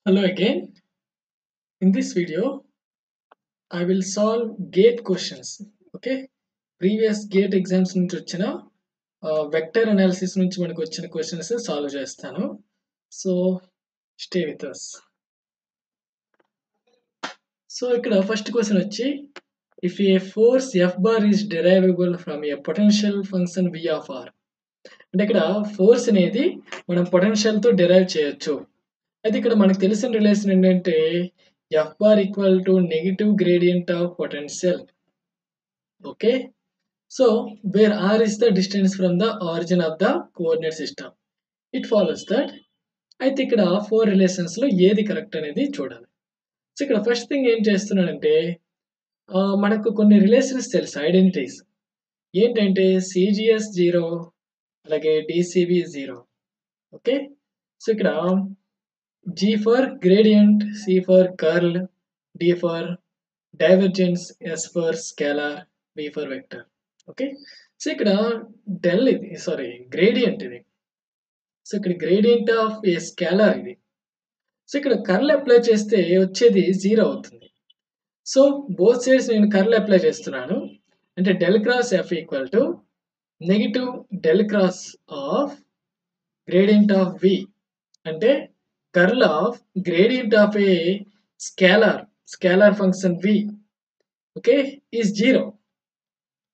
Hello again. In this video, I will solve GATE questions. Okay, previous GATE exams నుంచి వచ్చిన vector analysis నుంచి మనకు వచ్చిన questions solve చేస్తాను. So stay with us. So ఇక్కడ first question వచ్చి if a force F bar is derivable from a potential function V of R, అంటే ఇక్కడ ఫోర్స్ అనేది మనం పొటెన్షియల్ తో డెరైవ్ చేయొచ్చు. అయితే ఇక్కడ మనకు తెలిసిన రిలేషన్ ఏంటంటే F bar equal to negative gradient of potential. Okay, so where R is the distance from the origin of the coordinate system. It follows that. అయితే ఇక్కడ ఫోర్ రిలేషన్స్ లో ఏది కరెక్ట్ అనేది చూడాలి. సో ఇక్కడ ఫస్ట్ థింగ్ ఏం చేస్తున్నానంటే మనకు కొన్ని రిలేషన్స్ తెలుసు, ఐడెంటిటీస్ ఏంటంటే సిజిఎస్ 0 అలాగే డిసిబి 0. ఓకే, సో ఇక్కడ G for gradient, C for curl, D for divergence, S for scalar, V for vector. Okay, so ఇక్కడ డెల్ ఇది గ్రేడియంట్ ఇది. సో ఇక్కడ గ్రేడియంట్ ఆఫ్ ఏ స్కేలార్ ఇది. సో ఇక్కడ కర్ల్ అప్లై చేస్తే వచ్చేది 0 అవుతుంది. సో బోత్ సైడ్స్ నేను కర్ల్ అప్లై చేస్తున్నాను. అంటే del cross F equal to negative del cross of gradient of V, అంటే curl of gradient of a scalar function v, okay, is 0.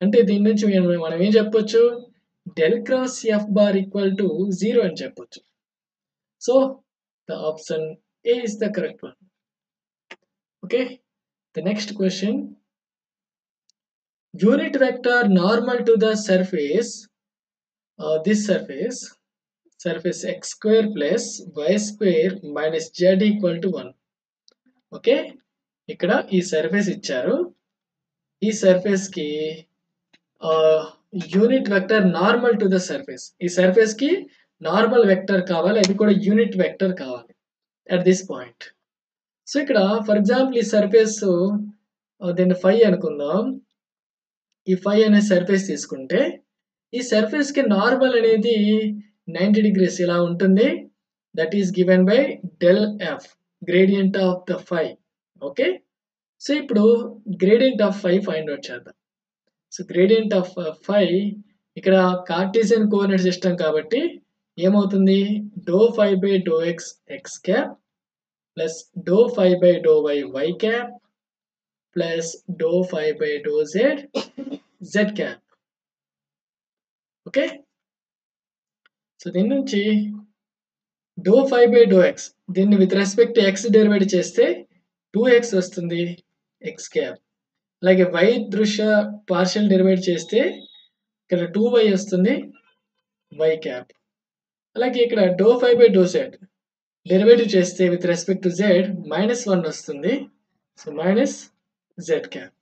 అంటే దీని నుంచి మనం ఏం చెప్పొచ్చు, del cross F bar equal to 0 అని చెప్పొచ్చు. So the option A is the correct one. Okay, the next question, unit vector normal to the surface, this surface x square plus y square minus z equal to 1. Okay, ఇక్కడ ఈ surface ఇచ్చారు. ఈ surface కి unit vector normal to the surface, ఈ surface కి normal vector కావాలి, అది కూడా యూనిట్ వెక్టర్ కావాలి అట్ దిస్ పాయింట్. సో ఇక్కడ ఫర్ ఎగ్జాంపుల్ ఈ సర్ఫేస్ దీన్ని ఫై అనుకుందాం. ఈ ఫై అనే సర్ఫేస్ తీసుకుంటే ఈ సర్ఫేస్ కి నార్మల్ అనేది 90 degrees ఇలా ఉంటుంది. That is given by del F, gradient of the phi. Okay, so ఇప్పుడు gradient of phi find out చేద్దాం. సో గ్రేడియంట్ ఆఫ్ ఫై ఇక్కడ కార్టీసియన్ కోఆర్డినేట్ సిస్టమ్ కాబట్టి ఏమవుతుంది, do phi by do X X cap plus do phi by do why why cap plus do phi by do Z Z cap. Okay, so దీని నుంచి do phi by do x, దీన్ని with respect x డెరివేట్ చేస్తే 2x వస్తుంది X cap. అలాగే y దృశ్య partial derivate చేస్తే ఇక్కడ 2y వస్తుంది y క్యాప్. అలాగే ఇక్కడ doe phi by do Z derivative చేస్తే విత్ రెస్పెక్ట్ టు z -1 వస్తుంది, so minus z cap.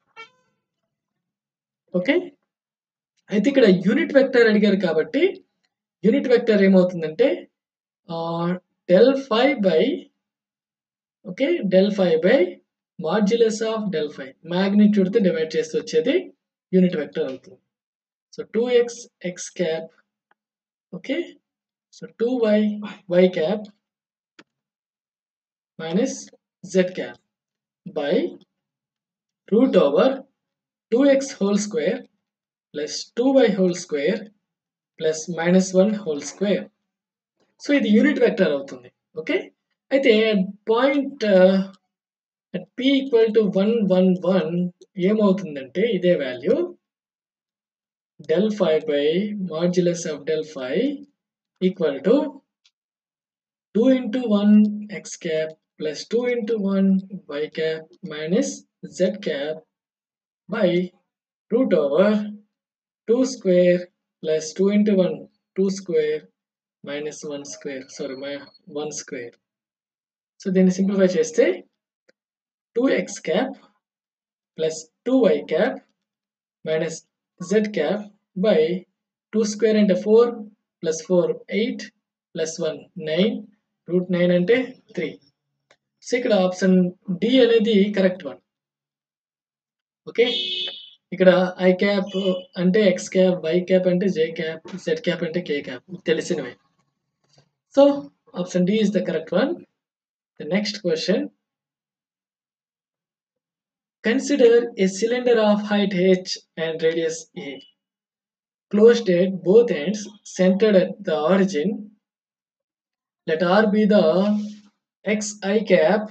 Okay, అయితే ఇక్కడ యూనిట్ వెక్టర్ అడిగారు కాబట్టి యూనిట్ వెక్టర్ ఏమవుతుందంటే del phi by modulus of del phi, magnitude తో డివైడ్ చేస్తే వచ్చేది యూనిట్ వెక్టర్ అవుతుంది. So 2x x cap, okay, so 2y y cap minus z cap by root over 2x whole square plus 2y whole square plus -1 whole square. So ఇది unit vector అవుతుంది. Okay, అయితే point at p equal to 1 1 1 ఏమవుతుందంటే ఇదే value del phi by modulus of del phi equal to 2 into 1 x cap plus 2 into 1 y cap minus z cap by root over 2 square plus 2 into 1 2 square minus 1 square, 1 square. So దీన్ని simplify చేస్తే 2x cap plus 2y cap minus z cap by 2 square అంటే 4 plus 4 8 plus 1 9, route 9 అంటే 3. So ఇక్కడ option D అనేది correct one. Okay, ఇక్కడ I cap అంటే X cap, why cap అంటే J cap, Z cap అంటే కే క్యాప్ తెలిసినవి. So option D is the correct one. The next question. Consider a cylinder of height h and radius a, closed at both ends, centered at the origin. Let R be the xi cap,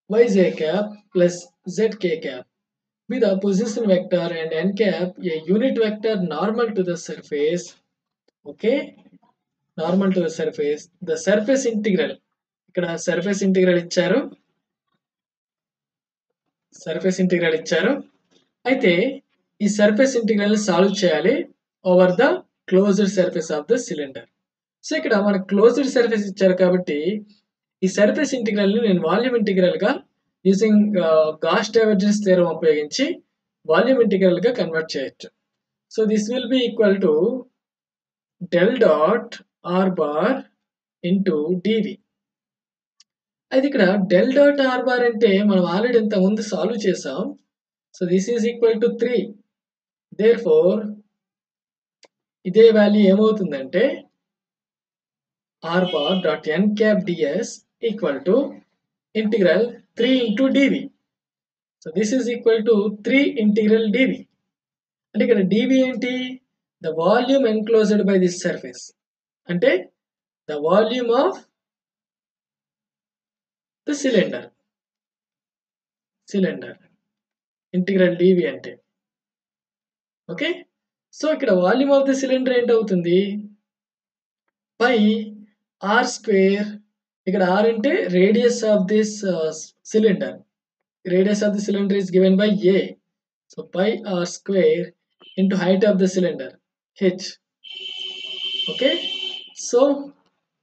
yj cap plus zk cap be the position vector, and n cap a unit vector normal to the surface. Okay, normal to the surface. The surface integral, ఇక్కడ surface integral ఇచ్చారు, అయితే ఈ surface integral solve చేయాలి over the closed surface of the cylinder. So ఇక్కడ మనకు closed surface ఇచ్చారు కాబట్టి ఈ సర్ఫేస్ ఇంటిగ్రల్ ని నేను వాల్యూమ్ ఇంటిగ్రల్ గా యూజింగ్ గాస్ డైవర్జెన్స్ థియరం ఉపయోగించి వాల్యూమ్ ఇంటిగ్రల్ గా కన్వర్ట్ చేయొచ్చు. So this will be equal to del dot R bar into dV. అయితే ఇక్కడ డెల్ డాట్ ఆర్ బార్ అంటే మనం ఆల్రెడీ ఇంత ముందు సాల్వ్ చేసాం. So this is equal to 3. Therefore ఇదే వాల్యూ ఏమవుతుందంటే R bar dot N cap dS equal to integral 3 into dV. So this is equal to 3 integral dV. అంటే ఇక్కడ dV ఏంటి? The volume enclosed by this surface, అంటే the volume of the cylinder integral dV అంటే. Okay, so ఇక్కడ volume of the cylinder ఏంటవుతుంది? Pi R square, ఇక్కడ R అంటే radius of this cylinder. Radius of the cylinder is given by a. So pi r square into height of the cylinder h. Okay, so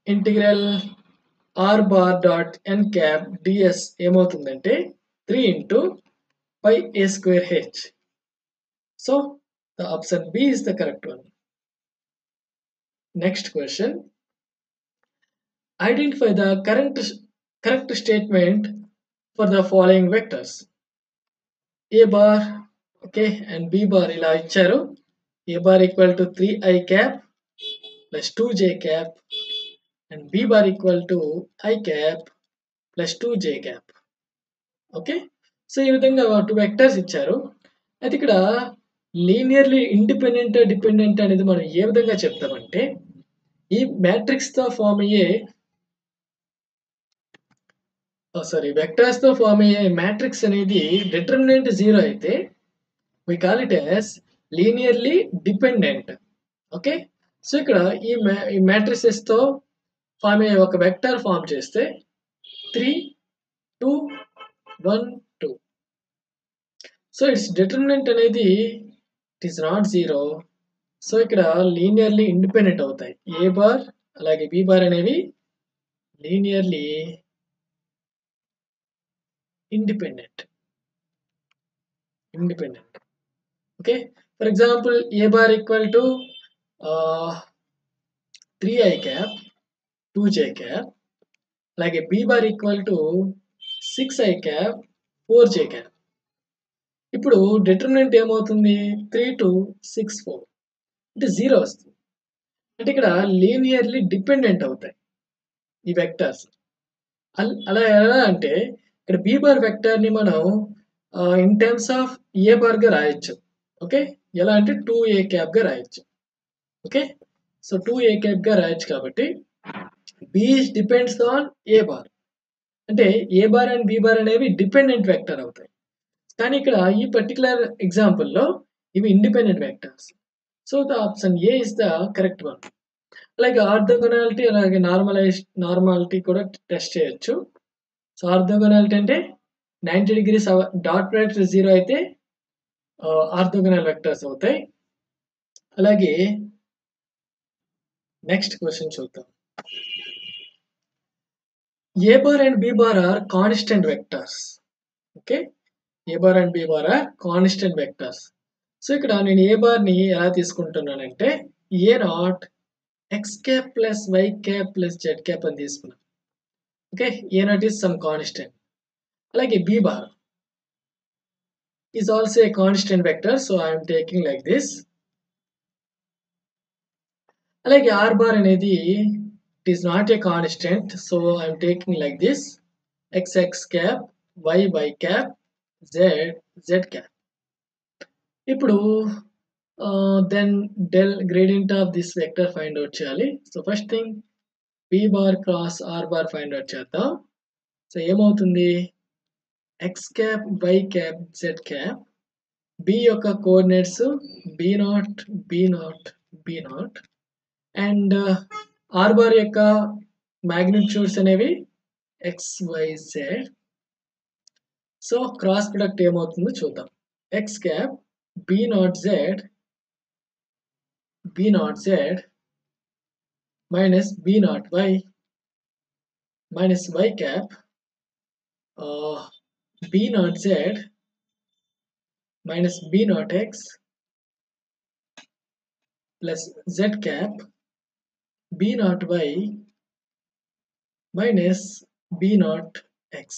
integral r bar dot n cap ds ఏమవుతుందంటే 3 into pi a square h. So the option B is the correct one. Next question. Identify the correct statement for the following vectors. A bar, okay, and B bar ఇలా ఇచ్చారు. A bar equal to 3i cap plus 2j cap and B bar equal to I cap plus 2j cap. Okay, so ఈ విధంగా 2 vectors ఇచ్చారు. అయితే ఇక్కడ linearly independent dependent అనేది మనం ఏ విధంగా చెప్తామంటే, ఈ మ్యాట్రిక్స్ తో ఫామ్ అయ్యే వెక్టర్స్ తో ఫామ్ అయ్యే మ్యాట్రిక్స్ అనేది డిటర్మినెంట్ 0 అయితే we call it as linearly dependent. Okay, so ఇక్కడ ఈ మ్యాట్రిసెస్ తో ఫామ్ అయ్యే ఒక వెక్టర్ ఫామ్ చేస్తే 3 2 1 2. సో ఇట్స్ డిటర్మినెంట్ అనేది ఇట్ ఈస్ నాట్ 0. సో ఇక్కడ లీనియర్లీ ఇండిపెండెంట్ అవుతాయి. ఏ బార్ అలాగే బి బార్ అనేవి linearly independent. Okay, for example, a bar equal to 3i cap 2j cap, like a b bar equal to 6i cap 4j cap. ఇప్పుడు determinant ఏమవుతుంది? 3 2 6 4 అంటే 0 వస్తుంది. అంటే ఇక్కడ లీనియర్లీ డిపెండెంట్ అవుతాయి ఈ వెక్టర్స్. అలా ఎలా అంటే ఇక్కడ బి బార్ వెక్టర్ ని మనం in terms of A bar గా రాయొచ్చు. ఓకే, ఎలా అంటే 2a క్యాప్ గా రాయొచ్చు. ఓకే, సో 2a క్యాప్ గా రాయొచ్చు కాబట్టి b depends on a bar, అంటే ఏ బార్ అండ్ బి బార్ అనేవి డిపెండెంట్ వెక్టర్ అవుతాయి. కానీ ఇక్కడ ఈ పర్టికులర్ ఎగ్జాంపుల్ లో ఇవి independent vectors. So the option A is the correct one. అలాగే ఆర్థోగోనాలిటీ అలాగే నార్మాలిటీ కూడా టెస్ట్ చేయొచ్చు. సో ఆర్థోగోనాలిటీ అంటే 90 degrees డాట్ ప్రోడక్ట్ 0 అయితే ఆర్థోగోనల్ వెక్టర్స్ అవుతాయి. అలాగే నెక్స్ట్ క్వశ్చన్ చూద్దాం. A bar and B bar are constant vectors. Okay, A bar and B bar are constant vectors. So ఇక్కడ నేను ఏ బార్ ని ఎలా తీసుకుంటున్నానంటే A naught x cap plus y cap plus Z cap అని తీసుకున్నాను. Okay, A naught is some constant. అలాగే b bar is also a constant vector, so I am taking like this. అలాగే r bar అనేది it is not a constant, so I'm taking like this: x cap, y cap, z cap. ఇప్పుడు then del gradient of this vector find out చేయాలి. So first thing p bar cross r bar find out చేద్దాం. So ఏమవుతుంది? x cap, y cap, z cap. b యొక్క coordinates b0, b0, b0 and r bar యొక్క magnitudes అనేవి x, y, z. So cross product ఏమవుతుందో చూద్దాం. x cap b0 z minus b0 y minus y cap b0 z minus b0 x plus z cap b0 y minus b0 x.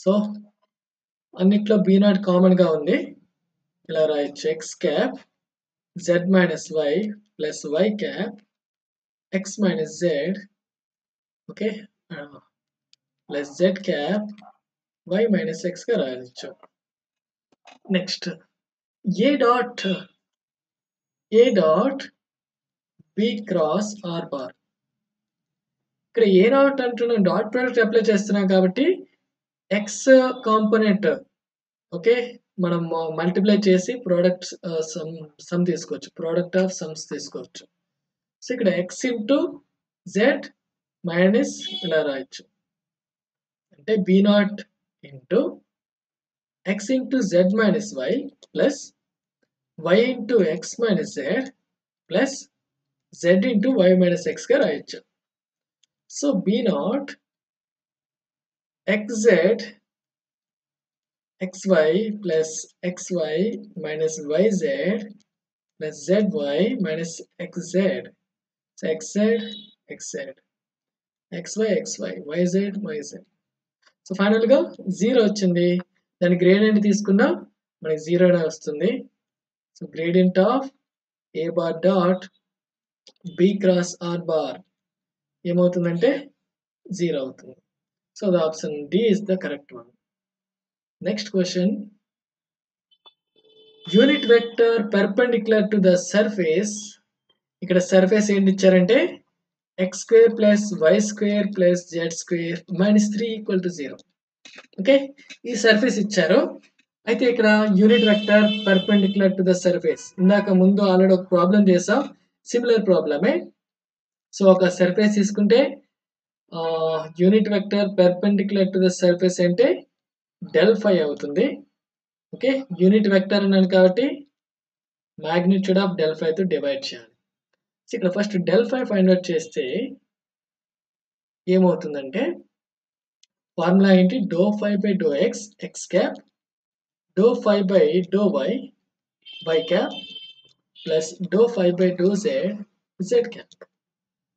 So అన్నిట్లో b0 common గా ఉంది. ఇలా రాయొచ్చు: x cap z minus y plus y cap x minus z, okay, plus z cap y minus x గా రాయొచ్చు. Next a dot b cross r bar. ఇక్కడ a dot అంటున్నాం, dot product apply చేస్తున్నాం కాబట్టి x కాంపోనెంట్, ఓకే, మనం multiply చేసి product some తీసుకోవచ్చు, product of sums తీసుకోవచ్చు. సో ఇక్కడ x ఇంటూ z మైనస్ ఇలా రాయొచ్చు, అంటే b0 into x into z minus y plus y into x minus z plus z into y minus x గా రాయొచ్చు. So b0 xz xy plus xy minus yz plus zy minus xz. So xz, xz, xy, xy, yz, yz. So final గా 0 వచ్చింది. దాని gradient తీసుకున్నా మనకి 0 వస్తుంది. So gradient of a bar dot b cross r bar ఏమవుతుందంటే 0 అవుతుంది. So the option D is the correct one. Next question. Unit vector perpendicular to the surface. ఇక్కడ surface ఏంటి ఇచ్చారంటే x square plus y square plus z square minus 3 equal to 0. Okay, ఈ surface ఇచ్చారు. అయితే ఇక్కడ unit vector perpendicular to the surface. ఇందాక ముందు already ఒక ప్రాబ్లం చేసాం, సిమిలర్ ప్రాబ్లమే. సో ఒక సర్ఫేస్ తీసుకుంటే unit vector perpendicular to the surface అంటే డెల్ ఫై అవుతుంది. ఓకే, యూనిట్ వెక్టర్ అన్నాను కాబట్టి మాగ్నిట్యూడ్ ఆఫ్ డెల్ ఫై తో డివైడ్ చేయాలి. సో ఇక్కడ first del phi find out చేస్తే ఏమవుతుందంటే ఫార్ములా ఏంటి? Doe phi by do X X cap, doe phi by do why why cap plus do phi by do Z Z cap.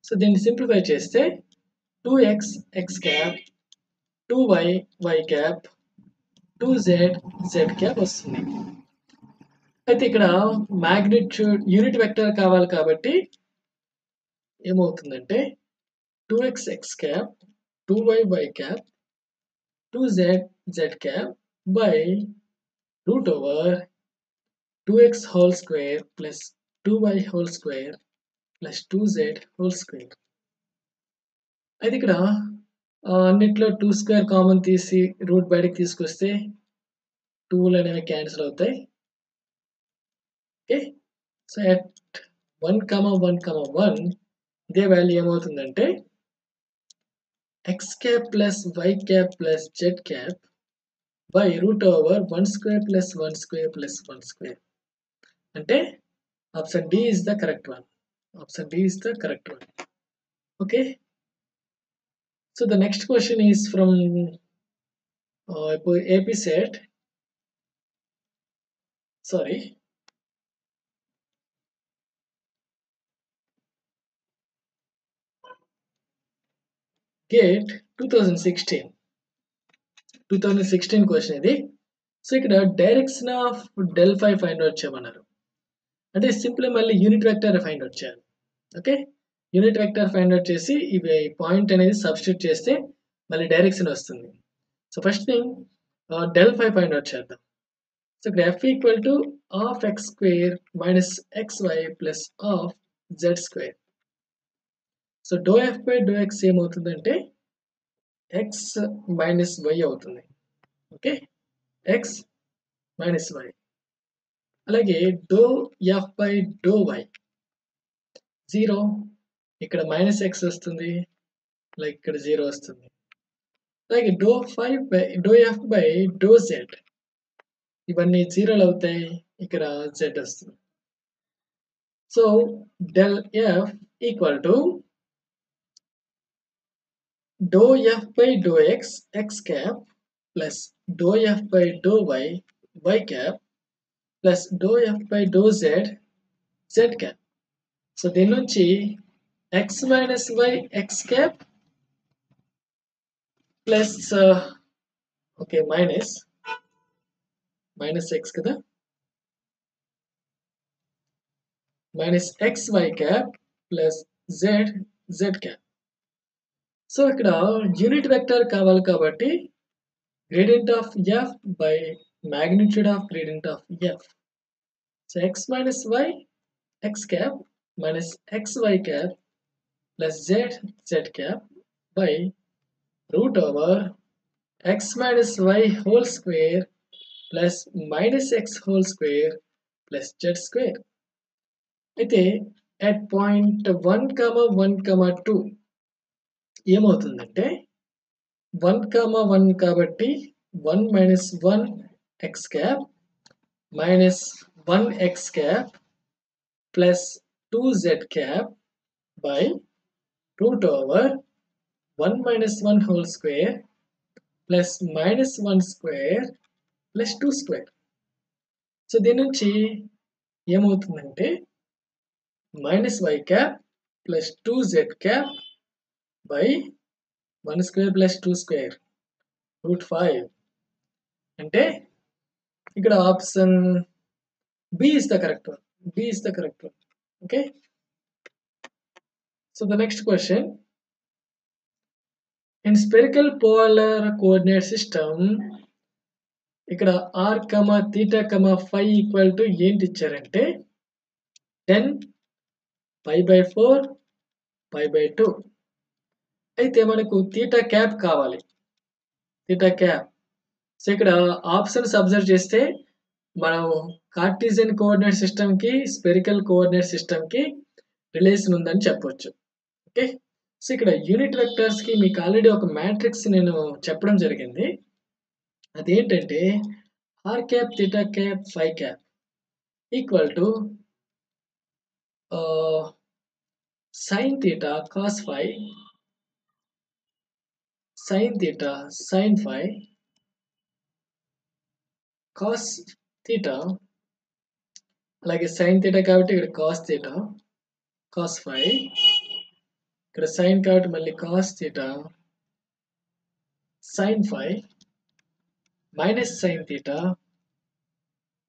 So దీన్ని simplify చేస్తే 2x x cap 2y y cap 2z z cap వస్తుంది. అయితే ఇక్కడ magnitude unit vector కావాలి కాబట్టి ఏమవుతుందంటే 2x x cap 2y y cap 2z z cap by root over 2x whole square plus 2y whole square plus 2z whole square. అయితే ఇక్కడ అన్నిట్లో 2 square common తీసి రూట్ బయటకు తీసుకొస్తే 2లు అనేవి క్యాన్సిల్ అవుతాయి. ఓకే, సో అట్ 1,1,1 ఇదే వాల్యూ ఏమవుతుందంటే x cap plus y cap plus z cap by root over 1 square plus 1 square plus 1 square. అంటే option D is the correct one. Option D is the correct one. Okay, so the next question is from AP set. Sorry. GATE 2016 question ఇది. So ఇక్కడ direction of del phi find out చేయమన్నారు. అంటే simple మళ్ళీ unit vector find out చేయాలి. Okay, unit vector find out చేసి ఇవి point అనేది substitute చేస్తే మళ్ళీ డైరెక్షన్ వస్తుంది. So first thing del phi find out చేద్దాం. సో ఇక్కడ f equal to half X square minus xy plus half z square. So doe F by do X ఏమవుతుందంటే X minus Y అవుతుంది. Okay, X minus y. అలాగే do F by do y 0, ఇక్కడ minus X వస్తుంది, like ఇక్కడ 0 వస్తుంది. అలాగే do F by do Z ఇవన్నీ 0లు అవుతాయి, ఇక్కడ z వస్తుంది. So del F equal to doe F by do X X cap plus doe F by do why why cap plus doe F by do Z Z cap. So దీని నుంచి X minus Y X cap plus okay minus X కదా, minus X Y cap plus Z cap. So ఇక్కడ unit vector కావాలి కాబట్టి gradient of F by magnitude of gradient of f. So x minus y x cap minus xy cap plus z cap by root over x minus y whole square plus minus x whole square plus z square. అయితే at point 1,1,2 ఏమవుతుందంటే 1,1 కాబట్టి 1 minus 1 x cap minus 1 x cap plus 2z cap by root over 1 minus 1 whole square plus minus 1 square plus 2 square. So దీని నుంచి ఏమవుతుందంటే minus y cap plus 2z cap by 1 square plus 2 square root 5. అంటే ఇక్కడ option B is the correct one. B is the correct one. Okay. So the next question. In spherical polar coordinate system, ఇక్కడ r, theta, phi equal to ఏంటి ఇచ్చారంటే 10 pi by 4 pi by 2. అయితే మనకు theta cap కావాలి, theta cap. So ఇక్కడ options observe చేస్తే మనం Cartesian coordinate system కి స్పెరికల్ కోఆర్డినేట్ సిస్టమ్ కి రిలేషన్ ఉందని చెప్పొచ్చు. ఓకే, సో ఇక్కడ యూనిట్ వెక్టర్స్ కి మీకు ఆల్రెడీ ఒక మ్యాట్రిక్స్ నేను చెప్పడం జరిగింది. అదేంటంటే R cap theta cap phi cap equal to sine theta cos phi sine theta sine phi cos theta, అలాగే సైన్ థీటా కాబట్టి ఇక్కడ కాస్ థీటా కాస్ ఫై, ఇక్కడ సైన్ కాబట్టి మళ్ళీ cos theta sine phi minus sine theta,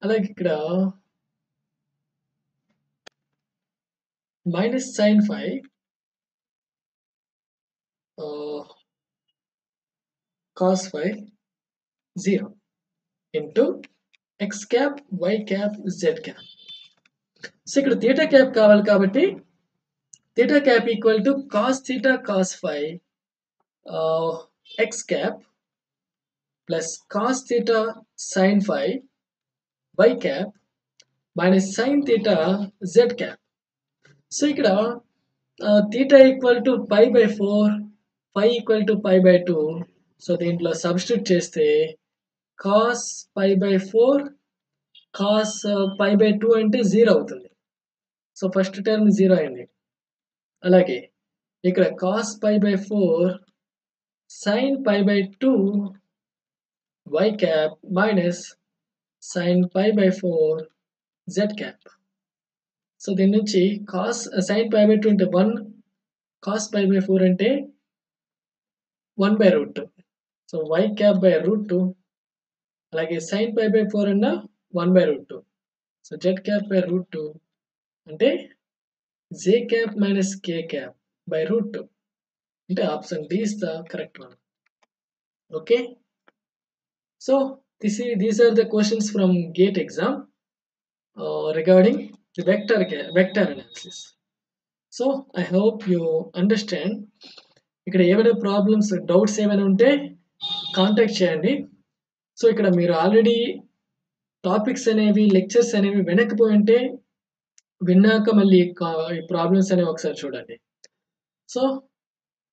అలాగే ఇక్కడ minus sine phi cos phi 0 into x cap why cap Z cap. So ఇక్కడ theta cap కావాలి కాబట్టి theta cap equal to cos theta cos phi x cap plus cos theta sine phi y cap minus sine theta z cap. So ఇక్కడ theta equal to pi by 4 phi equal to pi by 2. సో దీంట్లో substitute చేస్తే cos pi by 4 cos pi by 2 అంటే 0 అవుతుంది. So first term 0 అయింది. అలాగే ఇక్కడ cos pi by 4 sine pi by 2 Y cap minus sine pi by 4 Z cap. So దీని నుంచి కాస్ సైన్ పై బై 2 అంటే 1, కాస్ పై బై 4 అంటే 1 by root 2. So Y cap by root 2, అలాగే sine pi by 4 అన్న 1 by root 2. So Z cap by root 2 అంటే J cap minus K cap by root 2. అంటే option D is the correct one. Okay. So these are the questions from GATE exam regarding the vector analysis. So I hope you understand. ఇక్కడ ఏమైనా problems doubts ఏమైనా ఉంటే contact చేయండి. So ఇక్కడ మీరు already topics అనేవి lectures అనేవి వినకపోయి ఉంటే విన్నాక మళ్ళీ ఈ ప్రాబ్లమ్స్ అనేవి ఒకసారి చూడండి. So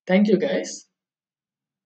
thank you guys.